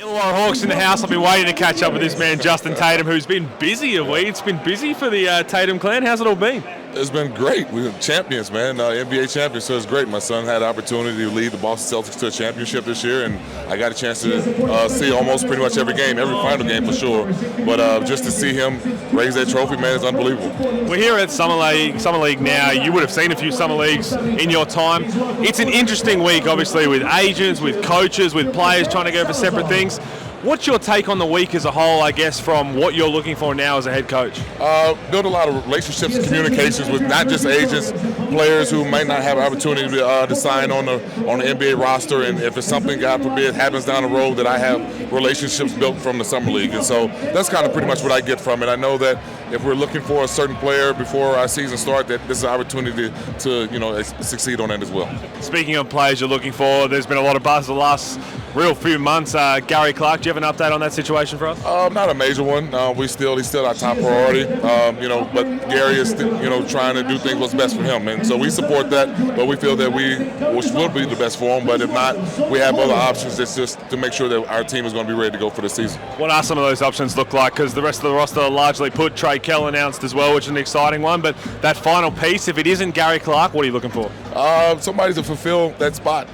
Illawarra Hawks in the house. I've been waiting to catch up with this man, Justin Tatum, who's been busy of late. It's been busy for the Tatum clan. How's it all been? It's been great. We're champions, man. NBA champions, so it's great. My son had the opportunity to lead the Boston Celtics to a championship this year, and I got a chance to see almost pretty much every game, every final game for sure. But just to see him raise that trophy, man, is unbelievable. We're here at Summer League now. You would have seen a few Summer Leagues in your time. It's an interesting week, obviously, with agents, with coaches, with players trying to go for separate things. What's your take on the week as a whole, I guess, from what you're looking for now as a head coach? Build a lot of relationships and communications with not just agents, players who might not have an opportunity to sign on the NBA roster, and if it's something, God forbid, happens down the road, that I have relationships built from the Summer League. And so that's kind of pretty much what I get from it. I know that if we're looking for a certain player before our season starts, that this is an opportunity to succeed on that as well. Speaking of players you're looking for, there's been a lot of buzz the last real few months. Gary Clark, do you have an update on that situation for us? Not a major one. He's still our top priority. But Gary is trying to do things what's best for him, and so we support that. But we feel that we will be the best for him. But if not, we have other options. It's just to make sure that our team is going to be ready to go for the season. What are some of those options look like? Because the rest of the roster largely put Trey Kell announced as well, which is an exciting one. But that final piece, if it isn't Gary Clark, what are you looking for? Somebody to fulfill that spot.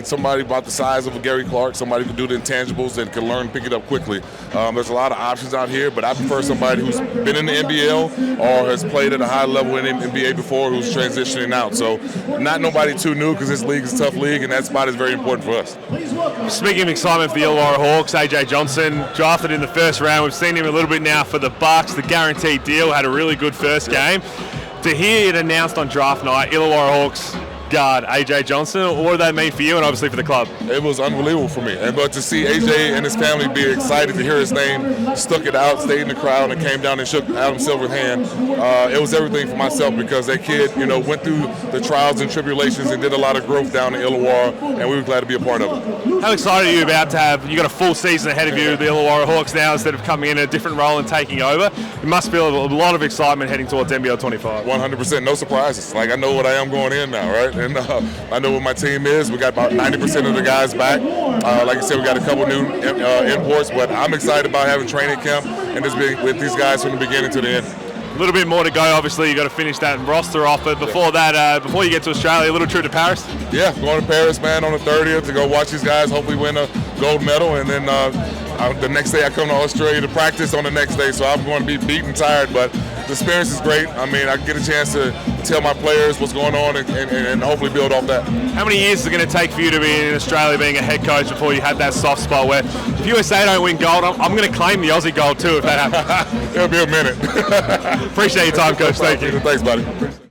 Somebody about the size of a Gary Clark, somebody who can do the intangibles and can learn and pick it up quickly. There's a lot of options out here, but I prefer somebody who's been in the NBL or has played at a high level in the NBA before, who's transitioning out. So not nobody too new, because this league is a tough league, and that spot is very important for us. Speaking of excitement for the Illawarra Hawks, AJ Johnson drafted in the first round. We've seen him a little bit now for the Bucks, the guaranteed deal. Had a really good first game. To hear it announced on draft night, Illawarra Hawks guard AJ Johnson, what did that mean for you and obviously for the club? It was unbelievable for me, but to see AJ and his family be excited to hear his name, stuck it out, stayed in the crowd, and came down and shook Adam Silver's hand. It was everything for myself, because that kid, went through the trials and tribulations and did a lot of growth down in Illawarra, and we were glad to be a part of it. How excited are you about to have? You got a full season ahead of you, the Illawarra Hawks now, instead of coming in a different role and taking over. You must feel a lot of excitement heading towards NBL 25. 100%, no surprises. Like, I know what I am going in now, right? And I know what my team is. We got about 90% of the guys back. Like I said, we got a couple new imports, but I'm excited about having training camp and just being with these guys from the beginning to the end. A little bit more to go. Obviously, you got to finish that roster off. But before that, before you get to Australia, a little trip to Paris. Yeah, going to Paris, man, on the 30th to go watch these guys. Hopefully, win a gold medal, and then the next day I come to Australia to practice on the next day. So I'm going to be beat and tired, but the experience is great. I mean, I get a chance to tell my players what's going on and hopefully build off that. How many years is it going to take for you to be in Australia being a head coach before you had that soft spot where if USA don't win gold, I'm going to claim the Aussie gold too if that happens? It'll be a minute. Appreciate your time, Coach. Thank you. Thanks, buddy.